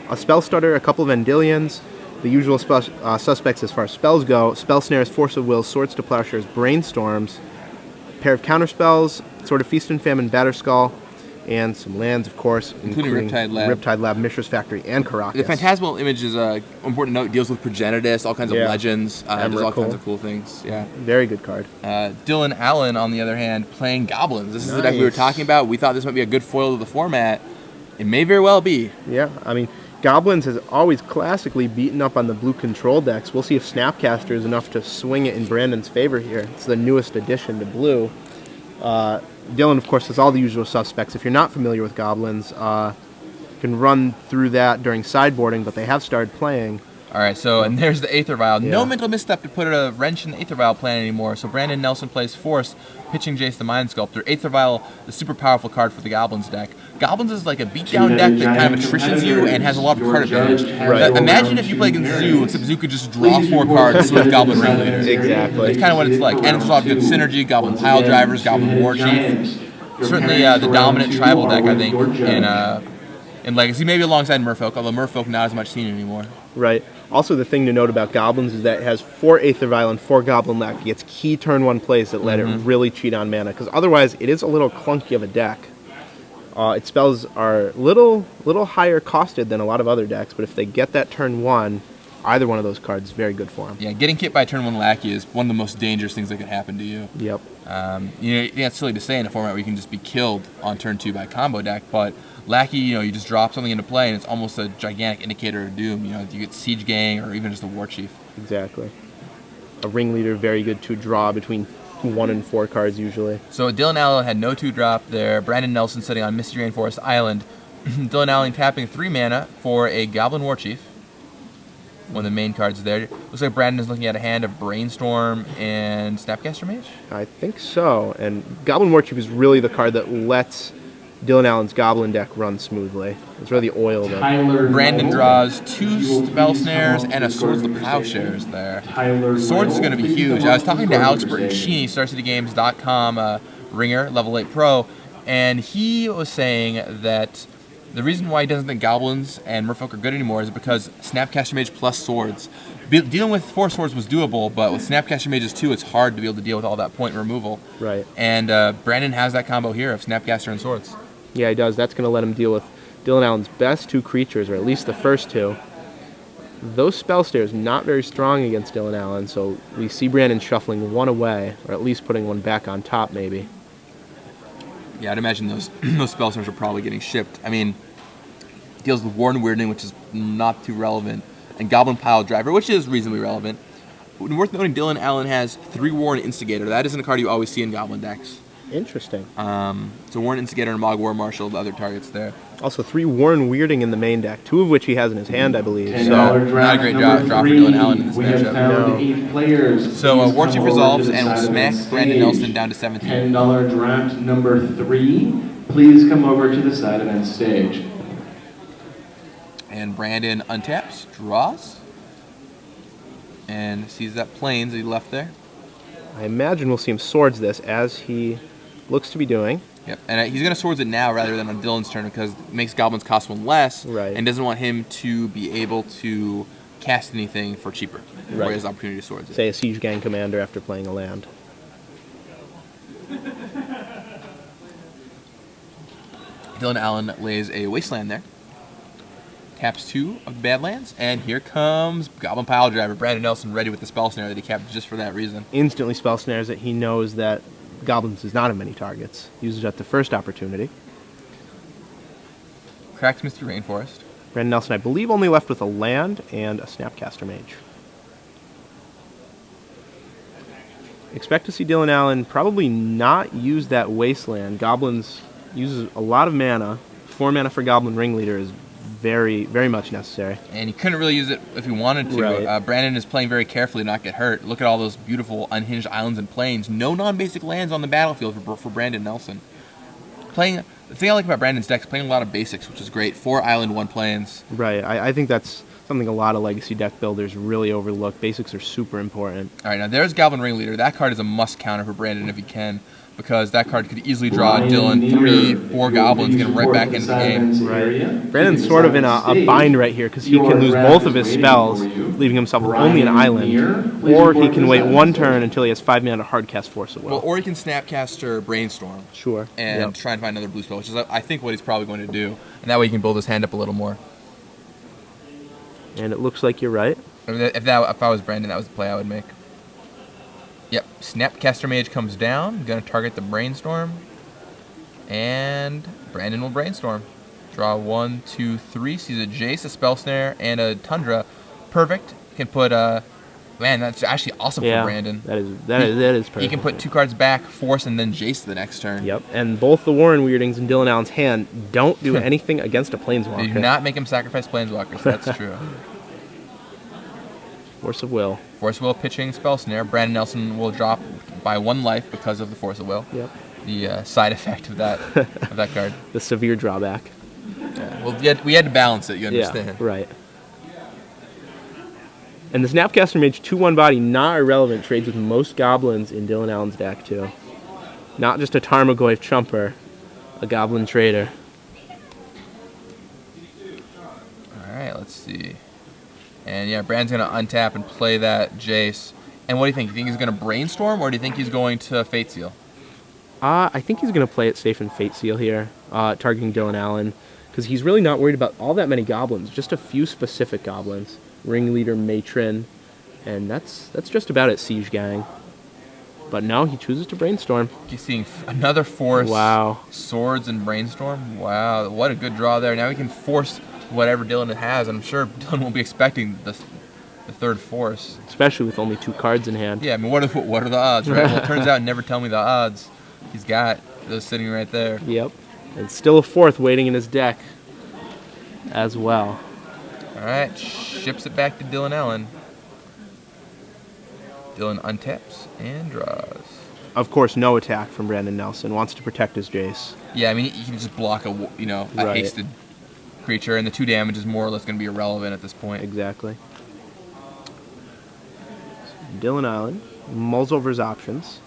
A Spell Stutter, a couple of Endilions, the usual suspects as far as spells go, Spell Snares, Force of Will, Swords to Plowshares, Brainstorms, a pair of counterspells, Sword of Feast and Famine, Batterskull, and some lands, of course, including Riptide Lab, Mishra's Factory, and Caracas. The Phantasmal Image is important to note. It deals with Progenitus, all kinds of legends. There's all kinds of cool things. Yeah, very good card. Dylan Allen, on the other hand, playing Goblins. This is the deck we were talking about. We thought this might be a good foil to the format. It may very well be. Yeah, I mean, Goblins has always classically beaten up on the blue control decks. We'll see if Snapcaster is enough to swing it in Brandon's favor here. It's the newest addition to blue. Dylan, of course, has all the usual suspects. If you're not familiar with Goblins, you can run through that during sideboarding, but they have started playing. All right, so, and there's the Aether Vial. Yeah. No mental misstep to put a wrench in the Aether Vial plan anymore. So Brandon Nelson plays Force, pitching Jace the Mind Sculptor. Aether Vial, the super powerful card for the Goblins deck. Goblins is like a beatdown deck that kind of attritions you and has a lot of card advantage. Right. Imagine if you play against Zoo, except Zoo could just draw 4 cards with Goblin Ringleader. Exactly. It's kind of what it's like. And it's a lot of good synergy, Goblin Pile Drivers, Goblin War Chief. Certainly the dominant tribal deck, I think, in Legacy, maybe alongside Merfolk, although Merfolk not as much seen anymore. Right. Also, the thing to note about Goblins is that it has 4 Aether Vial and 4 Goblin Lackey. It's key turn 1 plays that let it really cheat on mana, because otherwise it is a little clunky of a deck. Its spells are little higher costed than a lot of other decks, but if they get that turn 1, either one of those cards is very good for them. Yeah, getting hit by turn 1 Lackey is one of the most dangerous things that could happen to you. Yep. It's silly to say in a format where you can just be killed on turn 2 by a combo deck, but Lackey, you just drop something into play and it's almost a gigantic indicator of doom. You get Siege Gang or even just a War Chief. Exactly. A Ringleader, very good to draw between 1 and 4 cards usually. So Dylan Allen had no 2-drop there. Brandon Nelson sitting on Misty Rainforest Island. Dylan Allen tapping 3 mana for a Goblin War Chief. One of the main cards there. Looks like Brandon is looking at a hand of Brainstorm and Snapcaster Mage? I think so. And Goblin War Chief is really the card that lets Dylan Allen's Goblin deck run smoothly. It's really the oil that... Brandon draws 2 Spell Snares and a Swords to Plowshares there. The Swords is going to be huge. I was talking to Alex Bertoncini, StarCityGames.com ringer, level 8 pro, and he was saying that the reason why he doesn't think Goblins and Merfolk are good anymore is because Snapcaster Mage plus Swords. Dealing with 4 Swords was doable, but with Snapcaster Mages 2, it's hard to be able to deal with all that point removal. Right. And Brandon has that combo here of Snapcaster and Swords. Yeah, he does. That's going to let him deal with Dylan Allen's best 2 creatures, or at least the first 2. Those Spell Stairs not very strong against Dylan Allen, so we see Brandon shuffling 1 away, or at least putting 1 back on top, maybe. Yeah, I'd imagine those Spell Stairs are probably getting shipped. I mean, deals with War and Weirding, which is not too relevant, and Goblin Pile Driver, which is reasonably relevant. Worth noting, Dylan Allen has 3 War and Instigator. That isn't a card you always see in Goblin decks. Interesting. So War and Instigator and Mog War Marshal, the other targets there. Also 3 Warren Weirding in the main deck, 2 of which he has in his hand, I believe. So not a great draw for Dylan Allen in this matchup. No. So War Chief resolves and will smack Brandon Nelson down to 17. $10 draft number 3. Please come over to the side of that stage. And Brandon untaps, draws, and sees that Plains that he left there. I imagine we'll see him Swords this, as he looks to be doing. Yep, and he's going to Swords it now rather than on Dylan's turn because it makes Goblins cost 1 less, right, and doesn't want him to be able to cast anything for cheaper, right, where he has the opportunity to Swords it. Say a Siege Gang Commander after playing a land. Dylan Allen lays a Wasteland there. Taps 2 of Badlands, and here comes Goblin Pile Driver. Brandon Nelson ready with the Spell Snare that he capped just for that reason. Instantly Spell Snares it. He knows that Goblins does not have many targets. Uses it at the first opportunity. Cracks Misty Rainforest. Brandon Nelson, I believe, only left with a land and a Snapcaster Mage. Expect to see Dylan Allen probably not use that Wasteland. Goblins uses a lot of mana. 4 mana for Goblin Ringleader is very, very much necessary. And he couldn't really use it if he wanted to. Right. Brandon is playing very carefully to not get hurt. Look at all those beautiful unhinged islands and plains. No non-basic lands on the battlefield for Brandon Nelson. The thing I like about Brandon's deck is playing a lot of basics, which is great. 4 island, 1 plains. Right. I think that's something a lot of Legacy deck builders really overlook. Basics are super important. All right, now there's Goblin Ringleader. That card is a must counter for Brandon if he can. because that card could easily draw Dylan 3, 4 goblins, get him right back into the game. Right. Brandon's sort of in a bind right here because he can lose both of his spells, leaving himself with only an island, or he can wait one turn until he has 5 mana to hardcast Force of Will. Well, or he can Snapcaster Brainstorm. Sure. And try and find another blue spell, which is, I think, what he's probably going to do. And that way he can build his hand up a little more. And it looks like you're right. If I was Brandon, that was the play I would make. Yep, Snapcaster Mage comes down, gonna target the Brainstorm, and Brandon will Brainstorm. Draw 1, 2, 3, sees a Jace, a Spell Snare, and a Tundra. Perfect. Can put man, that's actually awesome for Brandon. That is perfect. He can put 2 cards back, Force, and then Jace the next turn. Yep, and both the Warren Weirdings in Dylan Allen's hand don't do anything against a Planeswalker. Do not make him sacrifice Planeswalkers, that's true. Force of Will. Force of Will pitching Spell Snare. Brandon Nelson will drop by 1 life because of the Force of Will. Yep. The side effect of that card. The severe drawback. Yeah. Well, we had to balance it, you understand. Yeah, right. And the Snapcaster Mage 2/1 body, not irrelevant, trades with most goblins in Dylan Allen's deck, too. Not just a Tarmogoyf chumper, a goblin trader. Alright, let's see. And yeah, Brandon's going to untap and play that Jace. And what do you think? Do you think he's going to Brainstorm, or do you think he's going to Fate Seal? I think he's going to play it safe and Fate Seal here, targeting Dylan Allen, because he's really not worried about all that many goblins, just a few specific goblins. Ringleader, Matron, and that's just about it, Siege Gang. But no, he chooses to Brainstorm. He's seeing another Force. Wow. Swords and Brainstorm. Wow, what a good draw there. Now he can force whatever Dylan has. I'm sure Dylan won't be expecting the 3rd Force. Especially with only 2 cards in hand. Yeah, I mean, what are the odds, right? Well, it turns out, never tell me the odds. He's got those sitting right there. Yep. And still a 4th waiting in his deck as well. Alright, ships it back to Dylan Allen. Dylan untaps and draws. Of course, no attack from Brandon Nelson. Wants to protect his Jace. Yeah, I mean, he can just block a hasted creature, and the 2 damage is more or less going to be irrelevant at this point. Exactly. So Dylan Allen mulls over his options.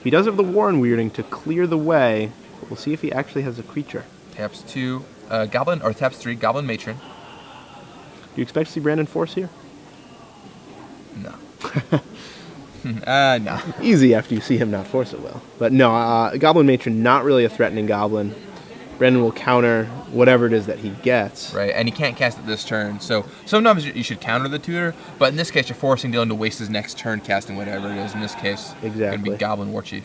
He does have the Warren Weirding to clear the way. We'll see if he actually has a creature. Taps 2, Goblin, or taps 3, Goblin Matron. Do you expect to see Brandon Force here? No. No. Easy after you see him not Force it will. But no, Goblin Matron, not really a threatening goblin. Brandon will counter whatever it is that he gets. Right, and he can't cast it this turn, so sometimes you should counter the tutor, but in this case you're forcing Dylan to waste his next turn casting whatever it is. In this case, it's going to be Goblin Warchief.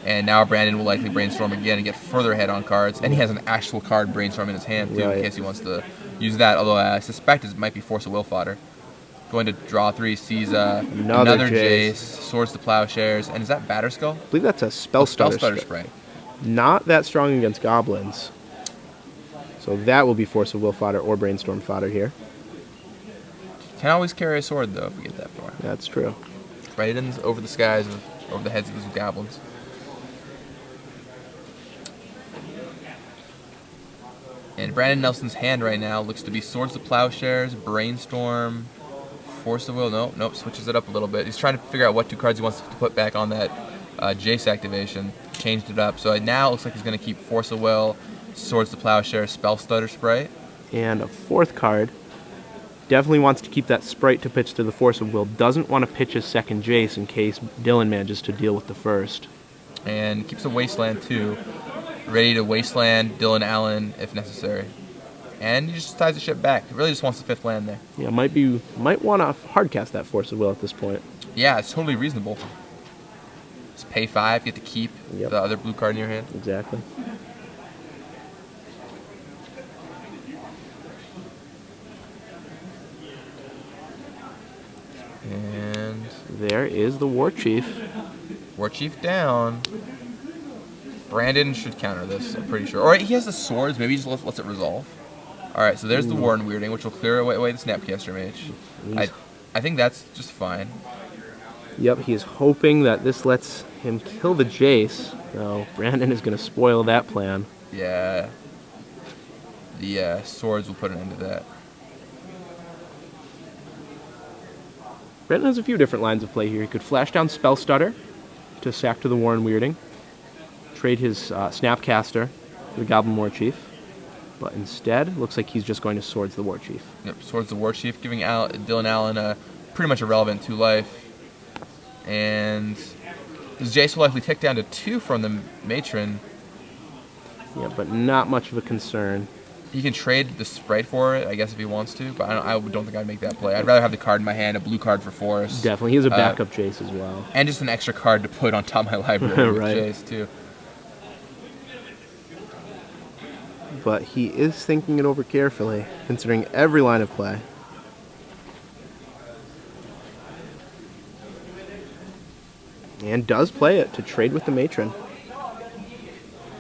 And now Brandon will likely Brainstorm again and get further ahead on cards, and he has an actual card Brainstorm in his hand too, in case he wants to use that, although I suspect it might be Force of Will fodder. Going to draw 3, sees another Jace, Swords to Plowshares, and is that Batterskull? I believe that's a Spell Stutter Spray. Not that strong against goblins. So that will be Force of Will fodder or Brainstorm fodder here. Can always carry a sword though if we get that far. That's true. Raidens over the skies, over the heads of these goblins. And Brandon Nelson's hand right now looks to be Swords to Plowshares, Brainstorm, Force of Will. Nope, switches it up a little bit. He's trying to figure out what 2 cards he wants to put back on that Jace activation. Changed it up. So now it looks like he's going to keep Force of Will, Swords to Plowshares, Spell Stutter Spray. And a 4th card. Definitely wants to keep that Sprite to pitch to the Force of Will. Doesn't want to pitch his 2nd Jace in case Dylan manages to deal with the 1st. And keeps a Wasteland too. Ready to Wasteland Dylan Allen if necessary. And he just ties the ship back. He really just wants the 5th land there. Yeah, might want to hardcast that Force of Will at this point. Yeah, it's totally reasonable. Just pay 5, get to keep the other blue card in your hand. Exactly. And there is the Warchief. Warchief down. Brandon should counter this, I'm pretty sure. Or he has the swords, maybe he just lets it resolve. Alright, so there's the Warren Weirding, which will clear away the Snapcaster Mage. I think that's just fine. Yep, he is hoping that this lets him kill the Jace. So Brandon is going to spoil that plan. Yeah. The swords will put an end to that. Brandon has a few different lines of play here. He could flash down Spell Stutter to sack to the Warren Weirding, trade his Snapcaster to the Goblin War Chief, but instead, looks like he's just going to Swords the War Chief. Yep, Swords the War Chief, giving Dylan Allen pretty much irrelevant 2 life. And his Jace will likely tick down to 2 from the Matron. Yeah, but not much of a concern. He can trade the Sprite for it, I guess, if he wants to, but I don't think I'd make that play. I'd rather have the card in my hand, a blue card for Forest. Definitely. He has a backup Jace as well. And just an extra card to put on top of my library with Right. Jace, too. But he is thinking it over carefully, considering every line of play. And does play it to trade with the Matron.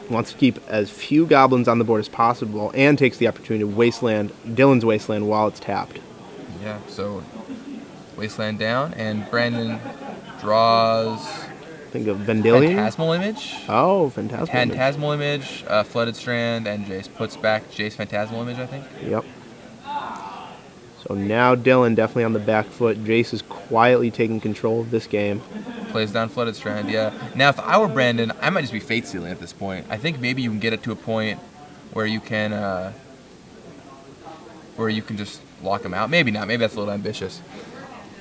Wants to keep as few goblins on the board as possible and takes the opportunity to wasteland Dylan's Wasteland while it's tapped. Yeah, so Wasteland down, and Brandon draws Think of Vendilion. Phantasmal Image. Oh, Phantasmal. Phantasmal Image, Flooded Strand, and Jace puts back Jace Phantasmal Image, I think. Yep. So now Dylan definitely on the back foot. Jace is quietly taking control of this game. Plays down Flooded Strand, yeah. Now, if I were Brandon, I might just be Fate Sealing at this point. I think maybe you can get it to a point where you can just lock him out. Maybe not. Maybe that's a little ambitious.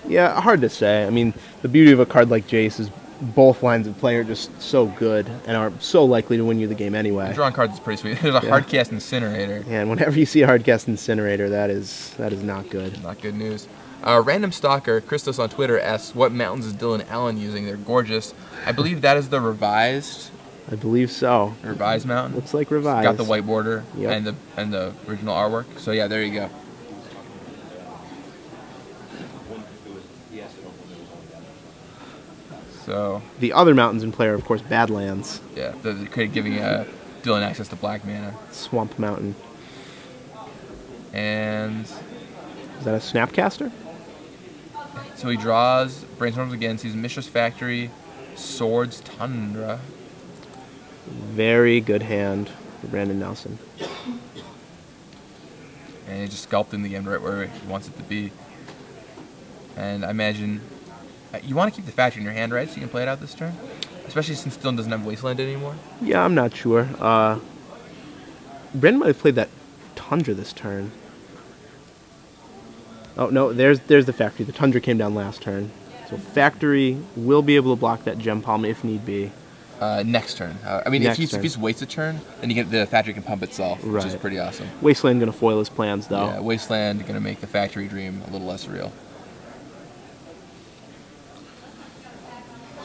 Yeah, hard to say. I mean, the beauty of a card like Jace is both lines of play are just so good and are so likely to win you the game anyway. Drawing cards is pretty sweet. There's a Hardcast Incinerator. Yeah, and whenever you see a Hardcast Incinerator, that is not good. Not good news. Random Stalker, Christos on Twitter, asks, what mountains is Dylan Allen using? They're gorgeous. I believe that is the revised I believe so. mountain. Looks like revised. Got the white border Yep. and the original artwork. So yeah, there you go. So The other mountains in play are, of course, Badlands. yeah, giving Dylan access to black mana. Swamp Mountain. And Is that a Snapcaster? so he draws, brainstorms again, sees Mishra's Factory, Swords, Tundra. Very good hand for Brandon Nelson. And he just sculpted the game right where he wants it to be. And I imagine you want to keep the factory in your hand, right? So you can play it out this turn? Especially since Dylan doesn't have Wasteland anymore. Yeah, I'm not sure. Brandon might have played that Tundra this turn. Oh, no, there's the factory. The Tundra came down last turn. So factory will be able to block that Gem Palm if need be. Next turn. I mean, if he's wastes a turn, then the factory can pump itself, which is Right. pretty awesome. Wasteland going to foil his plans, though. Yeah, Wasteland going to make the factory dream a little less real.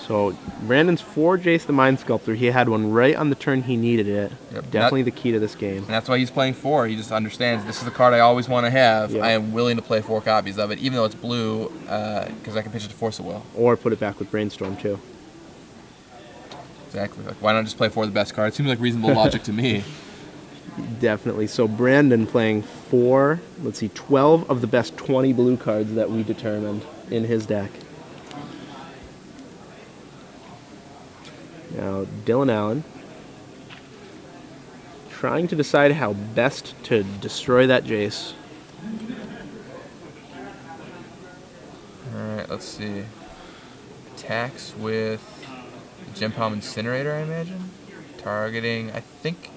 So Brandon's for Jace the Mind Sculptor. He had one right on the turn he needed it. Yep. Definitely the key to this game. And that's why he's playing 4. He just understands this is a card I always want to have. Yeah. I am willing to play 4 copies of it, even though it's blue, because I can pitch it to Force of Will. Or put it back with Brainstorm, too. Exactly. Like, why not just play 4 of the best cards? Seems like reasonable logic to me. Definitely. So Brandon playing 12 of the best 20 blue cards that we determined in his deck. Now, Dylan Allen trying to decide how best to destroy that Jace. Alright, let's see. Attacks with Gem Palm Incinerator, I imagine. Targeting, I think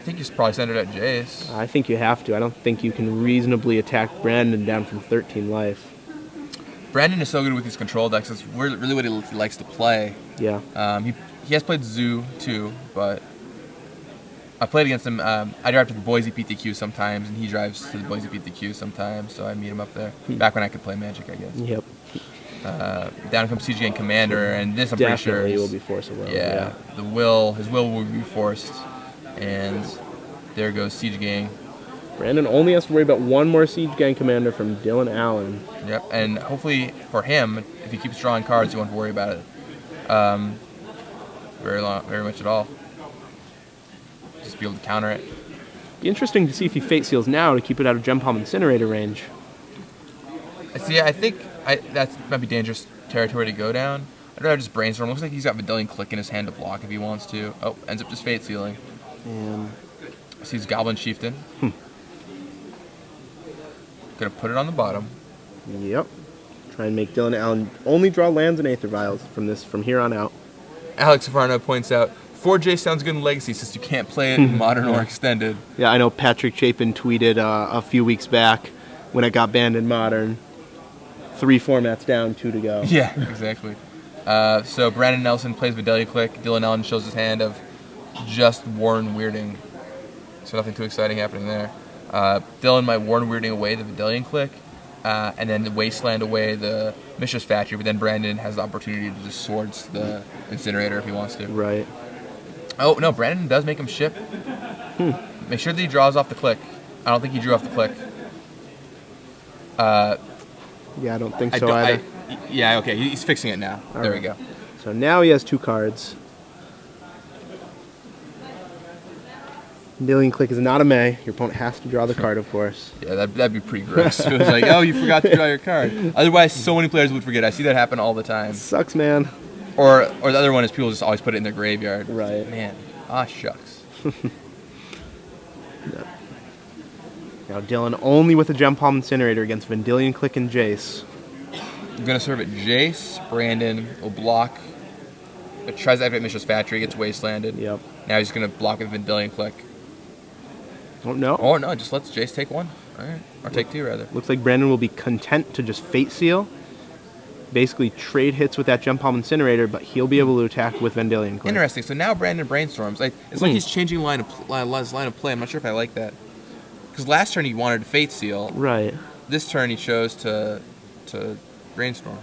he's probably centered at Jace. I think you have to. I don't think you can reasonably attack Brandon down from 13 life. Brandon is so good with his control decks. That's really what he likes to play. Yeah. He has played Zoo too, but I played against him. I drive to the Boise PTQ sometimes, and he drives to the Boise PTQ sometimes, so I meet him up there. Back when I could play Magic, I guess. Yep. Down comes CGN Commander, and this I'm pretty sure Definitely is, will be Force of Will. Yeah, his will will be forced, and there goes Siege Gang. Brandon only has to worry about one more Siege Gang Commander from Dylan Allen. Yep, and hopefully for him, if he keeps drawing cards, he won't have to worry about it very much at all. Just be able to counter it. Be interesting to see if he Fate Seals now to keep it out of Gem Palm Incinerator range. See, I think that might be dangerous territory to go down. I'd rather just brainstorm. Looks like he's got Vidillion Click in his hand to block if he wants to. Oh, ends up just Fate Sealing. And Sees Goblin Chieftain. Gonna put it on the bottom. yep. Trying Try and make Dylan Allen only draw lands and Aether Vials from here on out. Alex Savarno points out, 4J sounds good in Legacy since you can't play it in Modern or Extended. Yeah, I know Patrick Chapin tweeted a few weeks back when it got banned in Modern. 3 formats down, 2 to go. Yeah, exactly. So Brandon Nelson plays Vidalia Click. Dylan Allen shows his hand of just Warren Weirding. So nothing too exciting happening there. Dylan might Warren Weirding away the Vidalian Click, and then the Wasteland away the Mishra's Factory, but then Brandon has the opportunity to just swords the Incinerator if he wants to. Right. Oh, no, Brandon does make him ship. Make sure that he draws off the click. I don't think he drew off the click. Yeah, I don't think so either. Yeah, okay, he's fixing it now. All there right. we go. So now he has 2 cards. Vidalian Click is not a May. Your opponent has to draw the card, of course. Yeah, that'd be pretty gross. It was like, oh, you forgot to draw your card. Otherwise, so many players would forget. I see that happen all the time. Sucks, man. Or the other one is people just always put it in their graveyard. Right. Man, shucks. Now Dylan only with a Gem Palm Incinerator against Vidalian Click and Jace. I'm going to serve it Jace. Brandon will block. It tries to activate Mishra's Factory, gets Wastelanded. Yep. Now he's going to block with Vidalian Click. Oh, no. Oh, no, just lets Jace take 1. All right. Or take 2, rather. Looks like Brandon will be content to just Fate Seal. Basically trade hits with that Gem Palm Incinerator, but he'll be able to attack with Vidalian Click. Interesting. So now Brandon brainstorms. It's like he's changing his line of play. I'm not sure if I like that. Because last turn he wanted to Fate Seal. Right. This turn he chose to brainstorm.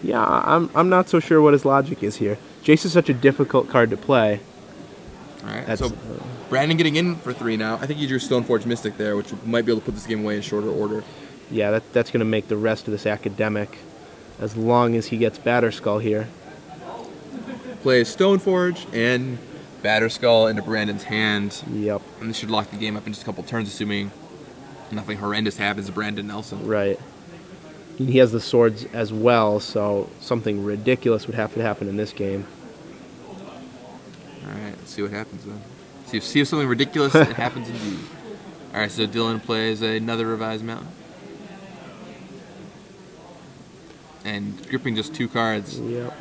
Yeah, I'm not so sure what his logic is here. Jace is such a difficult card to play. All right. So Brandon getting in for 3 now. I think he drew Stoneforge Mystic there, which might be able to put this game away in shorter order. Yeah, that's going to make the rest of this academic, as long as he gets Batterskull here. Plays Stoneforge and Batterskull into Brandon's hand. Yep. And this should lock the game up in just a couple turns, assuming nothing horrendous happens to Brandon Nelson. Right. He has the swords as well, so something ridiculous would have to happen in this game. All right, let's see what happens then. See if something ridiculous it happens indeed. All right, so Dylan plays another Revised Mountain. And gripping just 2 cards. Yep.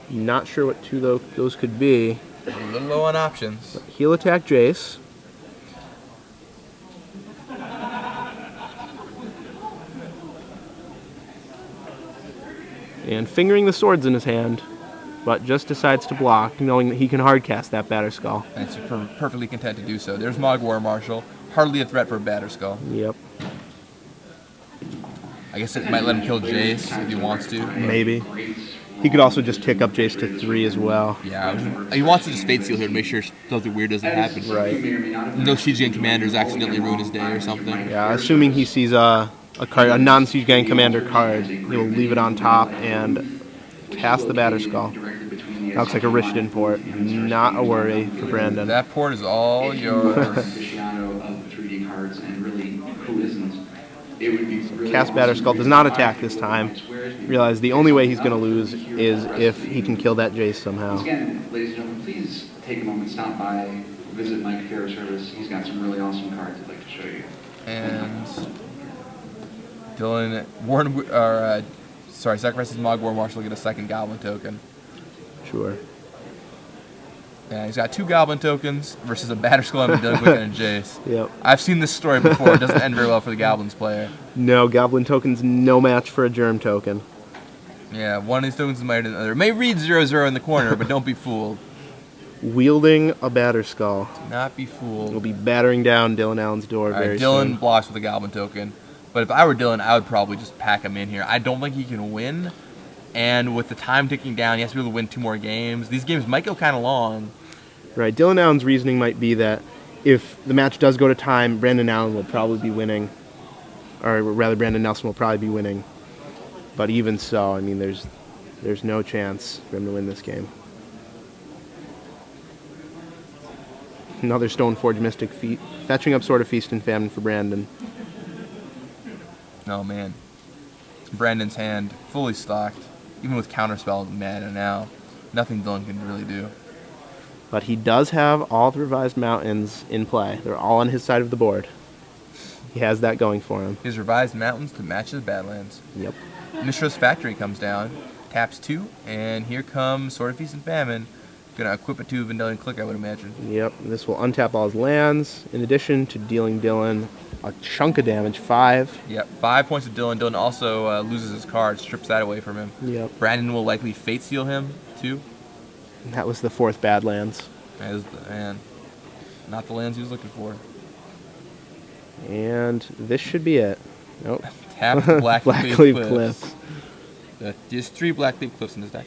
Not sure what 2 those could be. A little low on options. But he'll attack Jace. And fingering the swords in his hand, but just decides to block, knowing that he can hardcast that Batterskull. And it's perfectly content to do so. There's Mogg War Marshal. Hardly a threat for a Batterskull. Yep. I guess it might let him kill Jace if he wants to. Maybe. He could also just tick up Jace to 3 as well. Yeah, he wants to just Fate Seal here to make sure something weird doesn't happen. Right. No Siege Gang commanders accidentally ruin his day or something. Yeah, assuming he sees a non-Siege Gang commander card, he'll leave it on top and cast the Batterskull. That looks like a Rishdin for it. Not a worry for Brandon. That port is all yours. Cast Batterskull does not attack this time. Realize the only way he's going to lose is if he can kill that Jace somehow. Again, ladies and gentlemen, please take a moment, stop by, visit Mike Fair Service. He's got some really awesome cards I'd like to show you. And Dylan sacrifices Mogg War Marshal to get a 2nd Goblin token. Sure. Yeah, he's got 2 Goblin tokens versus a Batterskull and a Dylan Quick and a Jace. Yep. I've seen this story before. It doesn't end very well for the Goblins player. No, Goblin token's no match for a Germ token. Yeah, one of these tokens is mightier than the other. It may read 0/0 in the corner, but don't be fooled. Wielding a Batterskull. Do not be fooled. Will be battering down Dylan Allen's door very soon. Dylan blocks with a Goblin token. But if I were Dylan, I would probably just pack him in here. I don't think he can win. And with the time ticking down, he has to be able to win 2 more games. These games might go kind of long. Right. Dylan Allen's reasoning might be that if the match does go to time, Brandon Allen will probably be winning. Or rather, Brandon Nelson will probably be winning. But even so, I mean, there's no chance for him to win this game. Another Stoneforge Mystic feat. Fetching up Sword of Feast and Famine for Brandon. Oh, man. Brandon's hand fully stocked. Even with Counterspell mana now, nothing Dylan can really do. But he does have all the Revised Mountains in play. They're all on his side of the board. He has that going for him. His revised mountains to match his Badlands. Yep. Mishra's Factory comes down, taps 2, and here comes Sword of Feast and Famine. Gonna equip it to Vendelian Click, I would imagine. Yep. This will untap all his lands, in addition to dealing Dylan a chunk of damage, 5. Yep, 5 points to Dylan. Dylan also loses his card, strips that away from him. Yep. Brandon will likely Fate Seal him, too. And that was the 4th Badlands. And not the lands he was looking for. And this should be it. Nope. Tap the Blackcleave Cliffs. There's 3 Blackcleave Cliffs in this deck.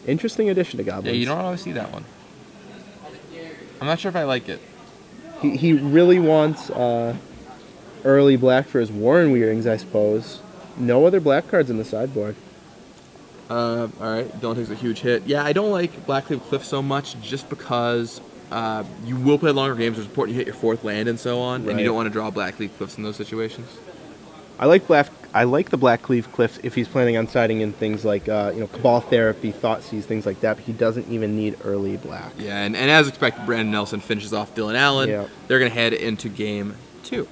Interesting addition to Goblins. Yeah, you don't always see that one. I'm not sure if I like it. He really wants early black for his Warren Weirings, I suppose. No other black cards in the sideboard. Alright, Dylan takes a huge hit. Yeah, I don't like Blackcleave Cliff so much just because you will play longer games. It's important you hit your 4th land and so on, and you don't want to draw Blackcleave Cliffs in those situations. I like the Blackcleave Cliffs if he's planning on siding in things like Cabal Therapy, Thoughtseize, things like that, but he doesn't even need early black. Yeah, and as expected, Brandon Nelson finishes off Dylan Allen. Yep. They're going to head into game 2.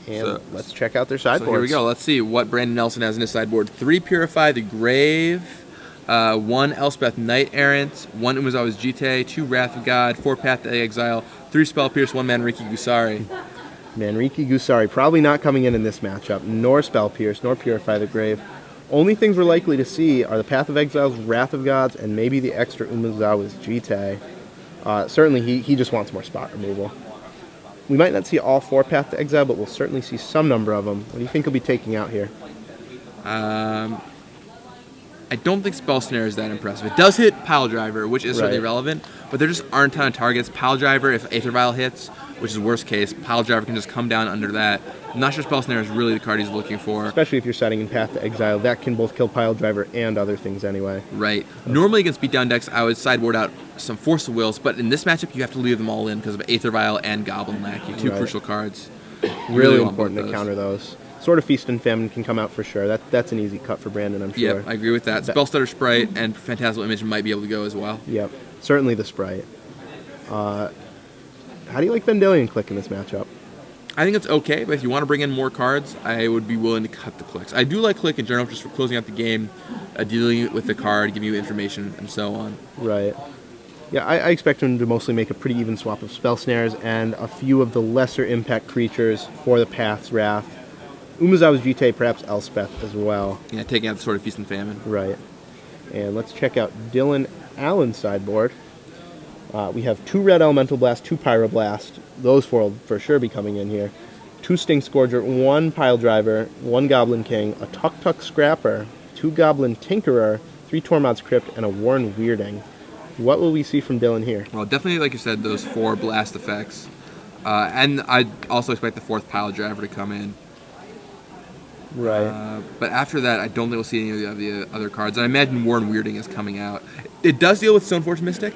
And let's check out their sideboards. So here we go. Let's see what Brandon Nelson has in his sideboard. 3 Purify the Grave, 1 Elspeth Knight Errant, 1 Umezawa's Jite, 2 Wrath of God, 4 Path to Exile, 3 Spell Pierce, 1 Manriki Gusari. Manriki Gusari probably not coming in this matchup, nor Spell Pierce, nor Purify the Grave. Only things we're likely to see are the Path of Exiles, Wrath of Gods, and maybe the extra Umezawa's Jite. Certainly he just wants more spot removal. We might not see all 4 Path to Exile, but we'll certainly see some number of them. What do you think he'll be taking out here? I don't think Spell Snare is that impressive. It does hit Pile Driver, which is certainly relevant, but there just aren't a ton of targets. Pile Driver, if Aether Vial hits, which is worst case, Pile Driver can just come down under that. I'm not sure Spell Snare is really the card he's looking for. Especially if you're setting in Path to Exile. That can both kill Pile Driver and other things anyway. Right. Normally against beatdown decks, I would sideboard out some Force of Wills, but in this matchup, you have to leave them all in because of Aether Vial and Goblin Lackey, 2 crucial cards. Really important to counter those. Sword of Feast and Famine can come out for sure. That's an easy cut for Brandon, I'm sure. Yep, I agree with that. Spellstutter Sprite and Phantasmal Image might be able to go as well. Yep, certainly the Sprite. How do you like Vendelian Click in this matchup? I think it's okay, but if you want to bring in more cards, I would be willing to cut the clicks. I do like Click in general, just for closing out the game, dealing with the card, giving you information, and so on. Right. Yeah, I expect him to mostly make a pretty even swap of Spell Snares and a few of the lesser impact creatures for the Path's Wrath. Umezawa's Jite, perhaps Elspeth as well. Yeah, taking out the Sword of Feast and Famine. Right. And let's check out Dylan Allen's sideboard. We have 2 Red Elemental Blast, 2 Pyroblast. Those 4 will for sure be coming in here. 2 Stink Scourger, 1 Pile Driver, 1 Goblin King, a Tuk Tuk Scrapper, 2 Goblin Tinkerer, 3 Tormod's Crypt, and a Warren Weirding. What will we see from Dylan here? Well, definitely, like you said, those 4 blast effects. And I also expect the 4th Pile Driver to come in. Right. But after that, I don't think we'll see any of the other cards. And I imagine Warren Weirding is coming out. It does deal with Stoneforge Mystic,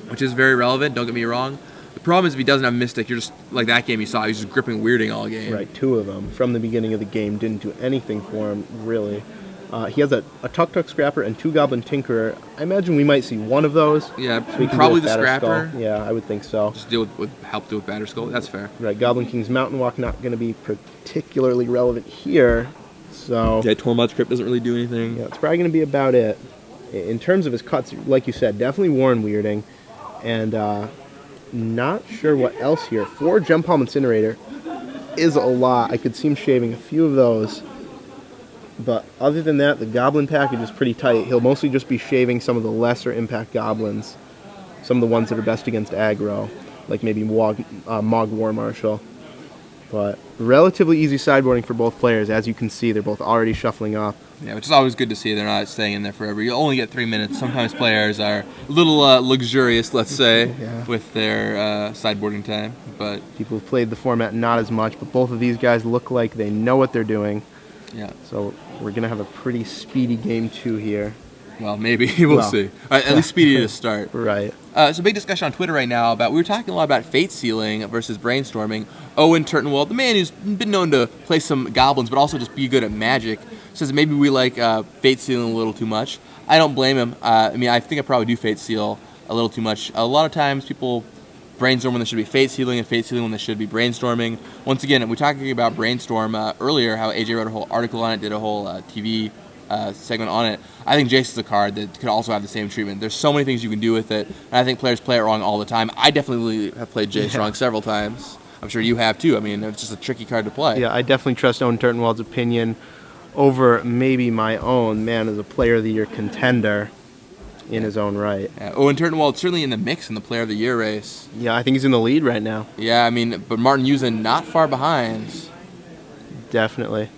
which is very relevant, don't get me wrong. The problem is if he doesn't have Mystic, you're just, like that game you saw, he's just gripping Weirding all game. Right, 2 of them from the beginning of the game didn't do anything for him, really. He has a Tuk Tuk Scrapper and 2 Goblin Tinkerer. I imagine we might see one of those. Yeah, so probably the Scrapper. Skull. Yeah, I would think so. Just deal with help deal with Batterskull. That's fair. Right, Goblin King's Mountain Walk not going to be particularly relevant here. So yeah, Tormod's Crypt doesn't really do anything. Yeah, it's probably going to be about it. In terms of his cuts, like you said, definitely Warren Weirding. And not sure what else here. 4 Gem Palm Incinerator is a lot. I could see him shaving a few of those. But other than that, the Goblin package is pretty tight. He'll mostly just be shaving some of the lesser impact Goblins. Some of the ones that are best against aggro. Like maybe Mog War Marshal. But relatively easy sideboarding for both players. As you can see, they're both already shuffling up. Yeah, which is always good to see. They're not staying in there forever. You only get 3 minutes. Sometimes players are a little luxurious, let's say, with their sideboarding time. But people who've played the format not as much, but both of these guys look like they know what they're doing. Yeah. So we're going to have a pretty speedy game 2 here. Well, maybe. We'll see. At least speedy to start. Right. So big discussion on Twitter right now about, we were talking a lot about Fate Sealing versus Brainstorming. Owen Turtonwald, the man who's been known to play some goblins, but also just be good at Magic, says maybe we like Fate Sealing a little too much. I don't blame him. I mean, I think I probably do Fate Seal a little too much. A lot of times people brainstorm when they should be fate sealing, and fate sealing when they should be brainstorming. Once again, we talked about brainstorm earlier, how AJ wrote a whole article on it, did a whole TV segment on it. I think Jace is a card that could also have the same treatment. There's so many things you can do with it, and I think players play it wrong all the time. I definitely have played Jace wrong several times. I'm sure you have too. I mean, it's just a tricky card to play. Yeah, I definitely trust Owen Turtenwald's opinion over maybe my own. Man, as a Player of the Year contender in his own right. Yeah. Owen Turtenwald certainly in the mix in the Player of the Year race. Yeah, I think he's in the lead right now. Yeah, I mean, but Martin Usen not far behind. Definitely.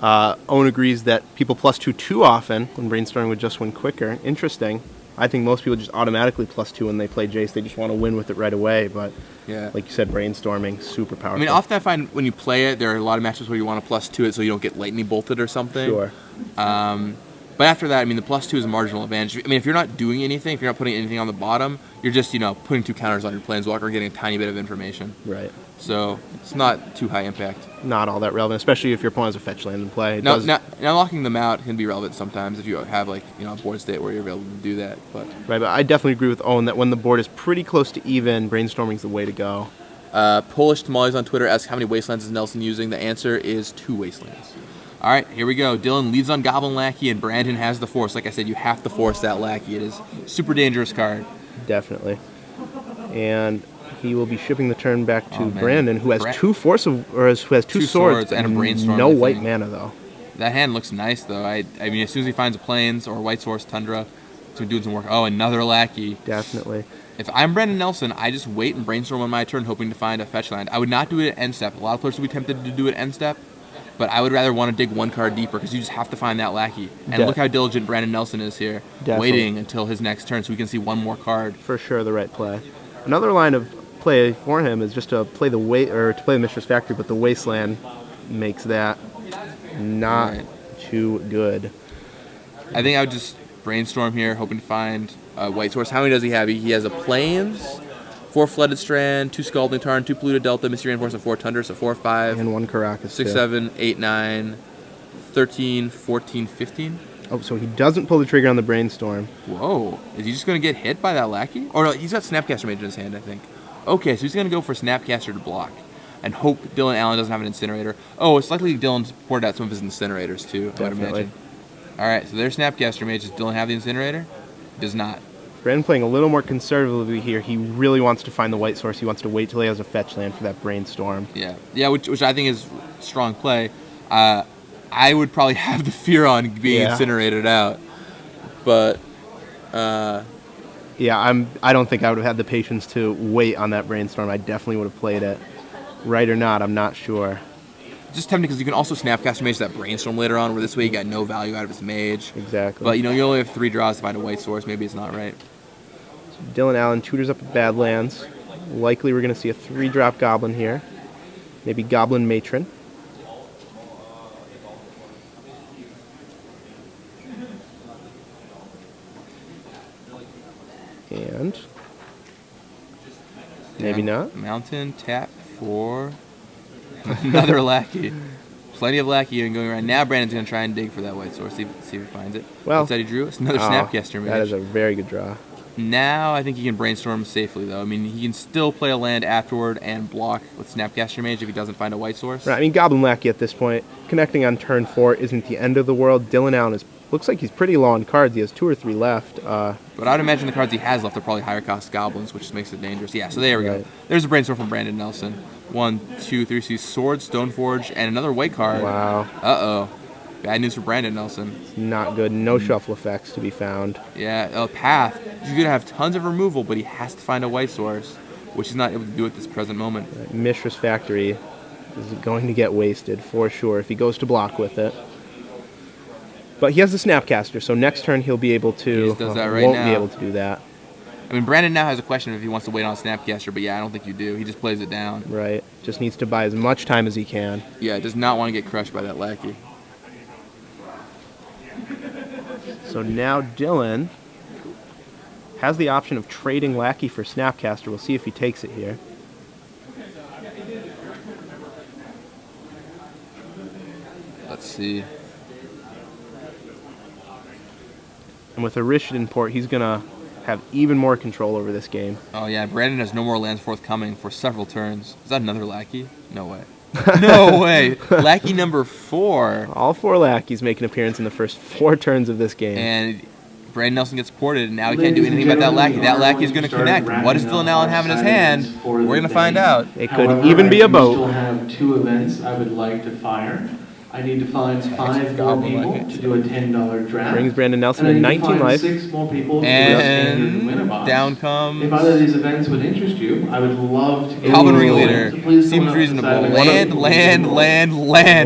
Owen agrees that people +2 too often when brainstorming would just win quicker. Interesting. I think most people just automatically +2 when they play Jace. They just want to win with it right away. But yeah, like you said, brainstorming, super powerful. I mean, often I find when you play it, there are a lot of matches where you want to +2 it so you don't get lightning bolted or something. Sure. But after that, I mean, the +2 is a marginal advantage. I mean, if you're not doing anything, if you're not putting anything on the bottom, you're just, putting 2 counters on your Planeswalker, getting a tiny bit of information. Right. So it's not too high impact. Not all that relevant, especially if your opponent has a fetch land in play. Now, locking them out can be relevant sometimes if you have, a board state where you're able to do that. But right, but I definitely agree with Owen that when the board is pretty close to even, brainstorming is the way to go. Polish Tamales on Twitter asks, how many Wastelands is Nelson using? The answer is 2 Wastelands. All right, here we go. Dylan leads on Goblin Lackey, and Brandon has the Force. Like I said, you have to force that Lackey. It is a super dangerous card. Definitely. And he will be shipping the turn back to Brandon, who has who has two swords and a brainstorm. No white mana, though. That hand looks nice, though. I mean, as soon as he finds a Plains or a White Source Tundra, to do some work. Oh, another Lackey. Definitely. If I'm Brandon Nelson, I just wait and brainstorm on my turn, hoping to find a fetch land. I would not do it at end step. A lot of players would be tempted to do it at end step, but I would rather want to dig 1 card deeper because you just have to find that Lackey. And look how diligent Brandon Nelson is here, waiting until his next turn so we can see 1 more card. For sure, the right play. Another line of play for him is just to play the Mistress Factory, but the Wasteland makes that not too good. I think I would just brainstorm here, hoping to find a White Source. How many does he have? He has a Plains, 4 Flooded Strand, 2 Scalding Tarn, 2 Polluted Delta, Mystery Reinforcement, 4 Tundra, so 4, 5. And 1 Caracas, 6, 7, 8, 9, 13, 14, 15. Oh, so he doesn't pull the trigger on the brainstorm. Whoa. Is he just going to get hit by that Lackey? Or no, he's got Snapcaster Mage in his hand, I think. Okay, so he's going to go for Snapcaster to block and hope Dylan Allen doesn't have an Incinerator. Oh, it's likely Dylan's poured out some of his Incinerators, too, I would imagine. All right, so there's Snapcaster Mage. Does Dylan have the Incinerator? He does not. Brandon playing a little more conservatively here. He really wants to find the White Source. He wants to wait till he has a fetch land for that brainstorm. Yeah, which I think is strong play. I would probably have the fear on being incinerated out, but yeah, I don't think I would have had the patience to wait on that brainstorm. I definitely would have played it. Right or not, I'm not sure. Just tempting because you can also Snapcaster Mage that brainstorm later on, where this way you got no value out of his Mage. Exactly. But you only have 3 draws to find a White Source. Maybe it's not right. So Dylan Allen tutors up at Badlands. Likely we're going to see a 3-drop Goblin here. Maybe Goblin Matron. And maybe not. Mountain tap for another Lackey. Plenty of Lackey going around. Now Brandon's going to try and dig for that White Source, see if he finds it. Well, what's that he drew? It's another Snapcaster Mage. That is a very good draw. Now I think he can brainstorm safely, though. I mean, he can still play a land afterward and block with Snapcaster Mage if he doesn't find a White Source. Right, I mean, Goblin Lackey at this point, connecting on turn 4 isn't the end of the world. Dylan Allen looks like he's pretty low on cards. He has 2 or 3 left. But I'd imagine the cards he has left are probably higher cost Goblins, which makes it dangerous. Yeah, so there we go. There's a brainstorm from Brandon Nelson. 1, 2, 3, see Sword, Stoneforge, and another white card. Wow. Uh-oh. Bad news for Brandon Nelson. Not good. No shuffle effects to be found. Yeah, Path. He's going to have tons of removal, but he has to find a White Source, which he's not able to do at this present moment. Right. Mistress Factory is going to get wasted for sure if he goes to block with it. But he has the Snapcaster, so next turn he'll be able to. He just does that right won't now. Be able to do that. I mean, Brandon now has a question if he wants to wait on Snapcaster, but yeah, I don't think you do. He just plays it down. Right. Just needs to buy as much time as he can. Yeah, does not want to get crushed by that Lackey. So now Dylan has the option of trading Lackey for Snapcaster. We'll see if he takes it here. Let's see. And with a Rished import, he's going to have even more control over this game. Oh, yeah, Brandon has no more lands forthcoming for several turns. Is that another lackey? No way. No way. Lackey number 4. All 4 lackeys make an appearance in the first 4 turns of this game. And Brandon Nelson gets ported, and now he can't do anything about that lackey. That lackey is going to connect. What does Dylan Allen have in his hand? We're going to find out. It could even be a boat. I still have 2 events I would like to fire. I need to find 5 more people to do a $10 draft. Brings Brandon Nelson and to 19 life. 6 more people and down comes... If either of these events would interest you, I would love to get Calvin Ringleader. Seems reasonable. Land.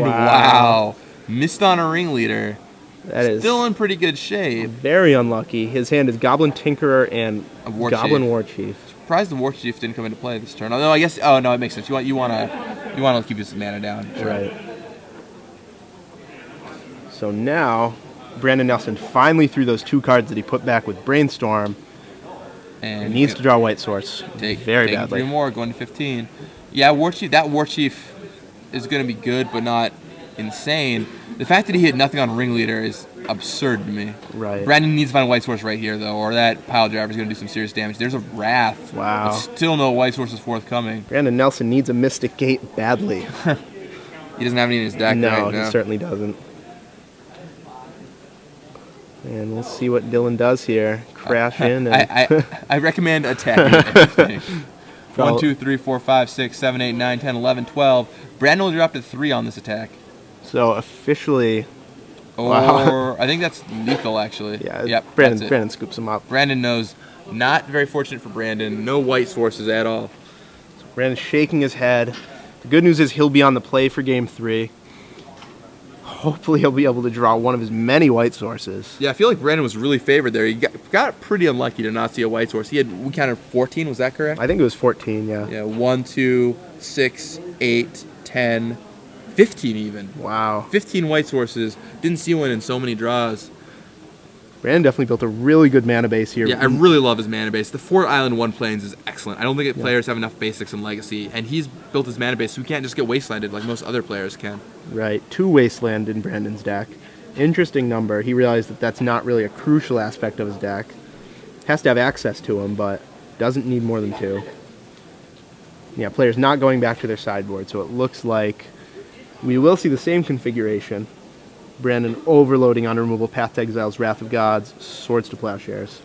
Wow. Missed on a Ringleader. That is still in pretty good shape. Very unlucky. His hand is Goblin Tinkerer and Goblin War Chief. Surprised the War Chief didn't come into play this turn. Although I guess, oh no, it makes sense. You want to keep his mana down. Sure. Right. So now, Brandon Nelson finally threw those 2 cards that he put back with Brainstorm. And he needs to draw White Source very badly. 3 more, going to 15. Yeah, that War Chief is going to be good, but not insane. The fact that he hit nothing on Ringleader is absurd to me. Right. Brandon needs to find a White Source right here, though, or that Pile Driver is going to do some serious damage. There's a Wrath. Wow. But still no White Source is forthcoming. Brandon Nelson needs a Mystic Gate badly. He doesn't have any in his deck, no, right? No, he certainly doesn't. And we'll see what Dylan does here. Crash in. And I recommend attacking everything. 1, 2, 3, 4, 5, 6, 7, 8, 9, 10, 11, 12. Brandon will drop to 3 on this attack. So officially... Or wow. I think that's lethal, actually. Yeah, yep, Brandon scoops him up. Brandon knows. Not very fortunate for Brandon. No White Sources at all. So Brandon's shaking his head. The good news is he'll be on the play for Game 3. Hopefully he'll be able to draw one of his many White Sources. Yeah, I feel like Brandon was really favored there. He got pretty unlucky to not see a White Source. We counted 14, was that correct? I think it was 14, yeah. Yeah, 1, 2, 6, 8, 10, 15 even. Wow. 15 White Sources. Didn't see one in so many draws. Brandon definitely built a really good mana base here. Yeah, I really love his mana base. The 4 Island 1 Plains is excellent. I don't think players have enough basics in Legacy, and he's built his mana base so we can't just get wastelanded like most other players can. Right, 2 Wasteland in Brandon's deck. Interesting number. He realized that that's not really a crucial aspect of his deck. Has to have access to them, but doesn't need more than 2. Yeah, players not going back to their sideboard, so it looks like we will see the same configuration. Brandon overloading Unremovable Path to Exile's Wrath of Gods, Swords to Plowshares.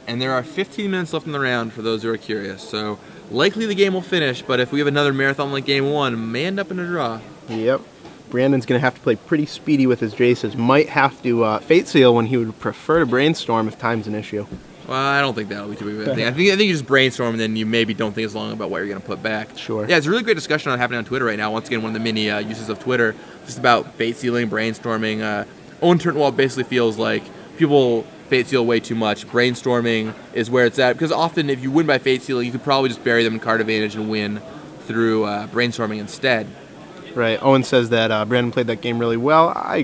And there are 15 minutes left in the round for those who are curious, so likely the game will finish, but if we have another marathon like Game 1, may end up in a draw. Yep. Brandon's going to have to play pretty speedy with his Jaces. Might have to Fate Seal when he would prefer to Brainstorm if time's an issue. Well, I don't think that'll be too big of a thing. I think you just brainstorm, and then you maybe don't think as long about what you're going to put back. Sure. Yeah, it's a really great discussion happening on Twitter right now. Once again, one of the many uses of Twitter, just about Fate Sealing, brainstorming. Owen Turnwald basically feels like people Fate Seal way too much. Brainstorming is where it's at, because often if you win by Fate Sealing, you could probably just bury them in card advantage and win through brainstorming instead. Right. Owen says that Brandon played that game really well. I